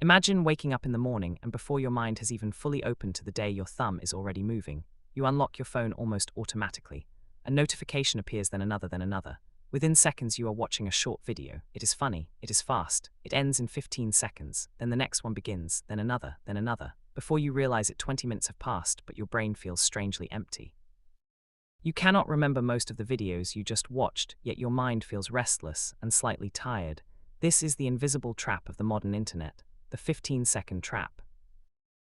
Imagine waking up in the morning and before your mind has even fully opened to the day, your thumb is already moving. You unlock your phone almost automatically. A notification appears, then another, then another. Within seconds, you are watching a short video. It is funny, it is fast, it ends in 15 seconds, then the next one begins, then another, then another. Before you realize it, 20 minutes have passed, but your brain feels strangely empty. You cannot remember most of the videos you just watched, yet your mind feels restless and slightly tired. This is the invisible trap of the modern internet, the 15-second trap.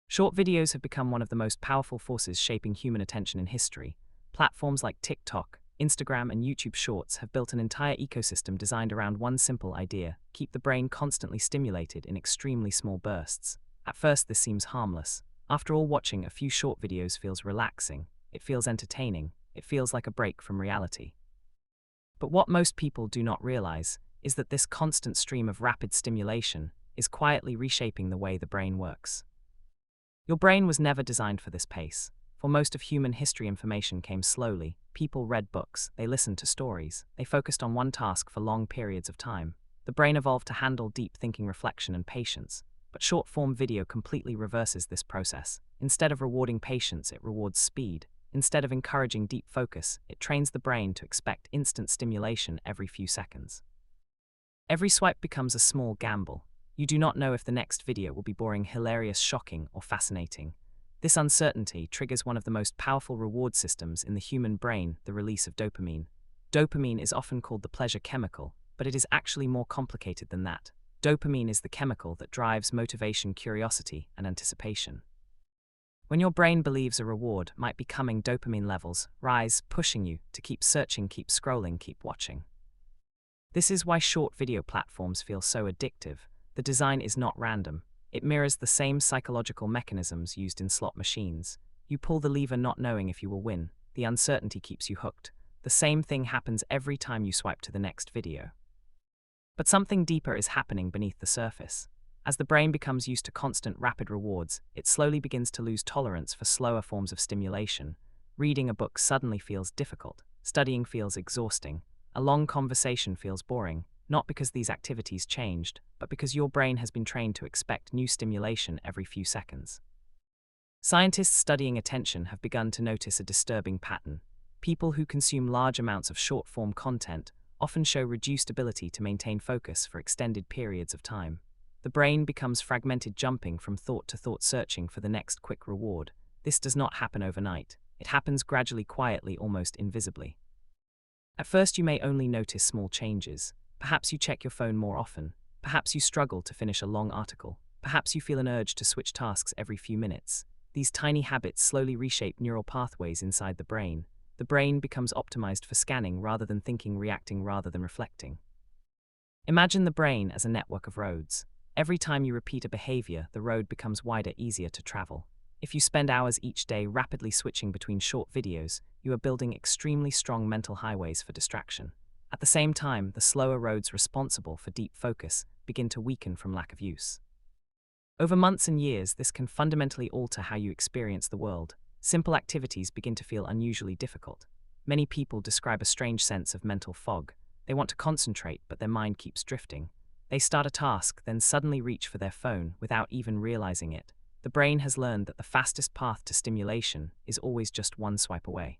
Short videos have become one of the most powerful forces shaping human attention in history. Platforms like TikTok, Instagram, and YouTube Shorts have built an entire ecosystem designed around one simple idea: keep the brain constantly stimulated in extremely small bursts. At first, this seems harmless. After all, watching a few short videos feels relaxing, it feels entertaining, it feels like a break from reality. But what most people do not realize is that this constant stream of rapid stimulation is quietly reshaping the way the brain works. Your brain was never designed for this pace. For most of human history, information came slowly. People read books, they listened to stories, they focused on one task for long periods of time. The brain evolved to handle deep thinking, reflection, and patience. But short-form video completely reverses this process. Instead of rewarding patience, it rewards speed. Instead of encouraging deep focus, it trains the brain to expect instant stimulation every few seconds. Every swipe becomes a small gamble. You do not know if the next video will be boring, hilarious, shocking, or fascinating. This uncertainty triggers one of the most powerful reward systems in the human brain, the release of dopamine. Dopamine is often called the pleasure chemical, but it is actually more complicated than that. Dopamine is the chemical that drives motivation, curiosity, and anticipation. When your brain believes a reward might be coming, dopamine levels rise, pushing you to keep searching, keep scrolling, keep watching. This is why short video platforms feel so addictive. The design is not random. It mirrors the same psychological mechanisms used in slot machines. You pull the lever not knowing if you will win. The uncertainty keeps you hooked. The same thing happens every time you swipe to the next video. But something deeper is happening beneath the surface. As the brain becomes used to constant, rapid rewards, it slowly begins to lose tolerance for slower forms of stimulation. Reading a book suddenly feels difficult. Studying feels exhausting. A long conversation feels boring, not because these activities changed, but because your brain has been trained to expect new stimulation every few seconds. Scientists studying attention have begun to notice a disturbing pattern. People who consume large amounts of short-form content often show reduced ability to maintain focus for extended periods of time. The brain becomes fragmented, jumping from thought to thought, searching for the next quick reward. This does not happen overnight. It happens gradually, quietly, almost invisibly. At first, you may only notice small changes. Perhaps you check your phone more often. Perhaps you struggle to finish a long article. Perhaps you feel an urge to switch tasks every few minutes. These tiny habits slowly reshape neural pathways inside the brain. The brain becomes optimized for scanning rather than thinking, reacting rather than reflecting. Imagine the brain as a network of roads. Every time you repeat a behavior, the road becomes wider, easier to travel. If you spend hours each day rapidly switching between short videos, you are building extremely strong mental highways for distraction. At the same time, the slower roads responsible for deep focus begin to weaken from lack of use. Over months and years, this can fundamentally alter how you experience the world. Simple activities begin to feel unusually difficult. Many people describe a strange sense of mental fog. They want to concentrate, but their mind keeps drifting. They start a task, then suddenly reach for their phone without even realizing it. The brain has learned that the fastest path to stimulation is always just one swipe away.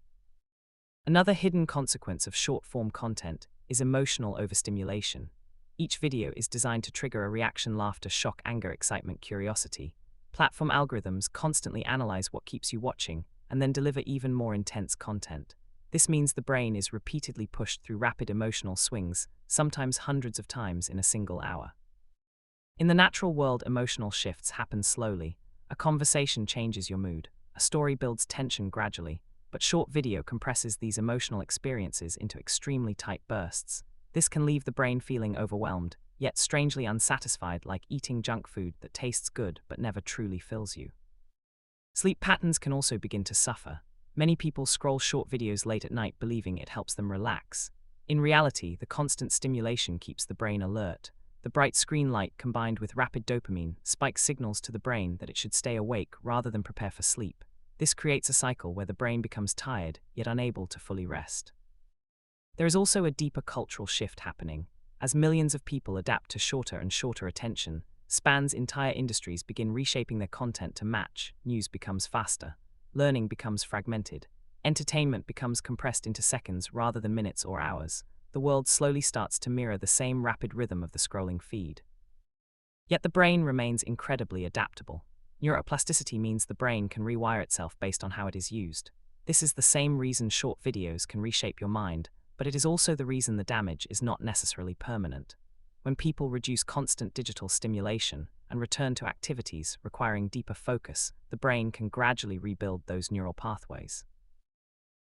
Another hidden consequence of short-form content is emotional overstimulation. Each video is designed to trigger a reaction: laughter, shock, anger, excitement, curiosity. Platform algorithms constantly analyze what keeps you watching and then deliver even more intense content. This means the brain is repeatedly pushed through rapid emotional swings, sometimes hundreds of times in a single hour. In the natural world, emotional shifts happen slowly. A conversation changes your mood. A story builds tension gradually. But short video compresses these emotional experiences into extremely tight bursts. This can leave the brain feeling overwhelmed, yet strangely unsatisfied, like eating junk food that tastes good but never truly fills you. Sleep patterns can also begin to suffer. Many people scroll short videos late at night believing it helps them relax. In reality, the constant stimulation keeps the brain alert. The bright screen light combined with rapid dopamine spikes signals to the brain that it should stay awake rather than prepare for sleep. This creates a cycle where the brain becomes tired, yet unable to fully rest. There is also a deeper cultural shift happening. As millions of people adapt to shorter and shorter attention, spans entire industries begin reshaping their content to match, news becomes faster, learning becomes fragmented, entertainment becomes compressed into seconds rather than minutes or hours. The world slowly starts to mirror the same rapid rhythm of the scrolling feed. Yet the brain remains incredibly adaptable. Neuroplasticity means the brain can rewire itself based on how it is used. This is the same reason short videos can reshape your mind, but it is also the reason the damage is not necessarily permanent. When people reduce constant digital stimulation and return to activities requiring deeper focus, the brain can gradually rebuild those neural pathways.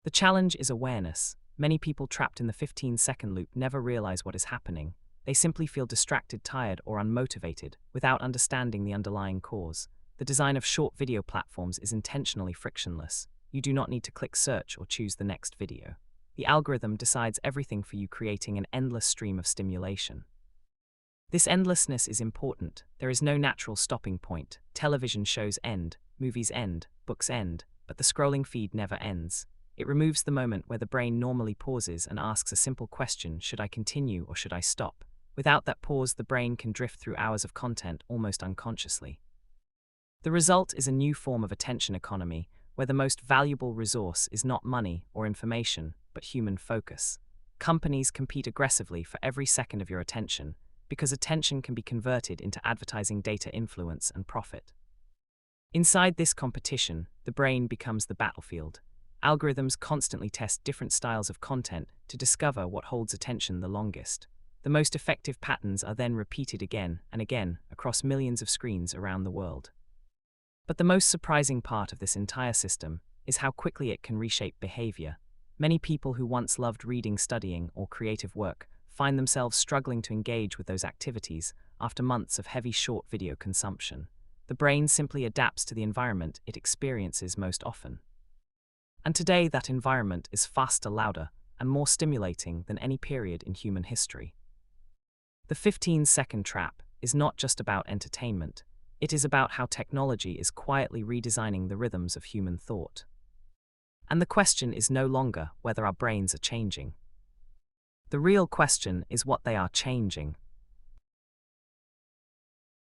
The challenge is awareness. Many people trapped in the 15-second loop never realize what is happening. They simply feel distracted, tired, or unmotivated without understanding the underlying cause. The design of short video platforms is intentionally frictionless. You do not need to click search or choose the next video. The algorithm decides everything for you, creating an endless stream of stimulation. This endlessness is important. There is no natural stopping point. Television shows end, movies end, books end, but the scrolling feed never ends. It removes the moment where the brain normally pauses and asks a simple question: should I continue or should I stop? Without that pause, the brain can drift through hours of content almost unconsciously. The result is a new form of attention economy, where the most valuable resource is not money or information, but human focus. Companies compete aggressively for every second of your attention, because attention can be converted into advertising, data, influence, and profit. Inside this competition, the brain becomes the battlefield. Algorithms constantly test different styles of content to discover what holds attention the longest. The most effective patterns are then repeated again and again across millions of screens around the world. But the most surprising part of this entire system is how quickly it can reshape behavior. Many people who once loved reading, studying, or creative work find themselves struggling to engage with those activities after months of heavy short video consumption. The brain simply adapts to the environment it experiences most often. And today that environment is faster, louder, and more stimulating than any period in human history. The 15-second trap is not just about entertainment. It is about how technology is quietly redesigning the rhythms of human thought. And the question is no longer whether our brains are changing. The real question is what they are changing.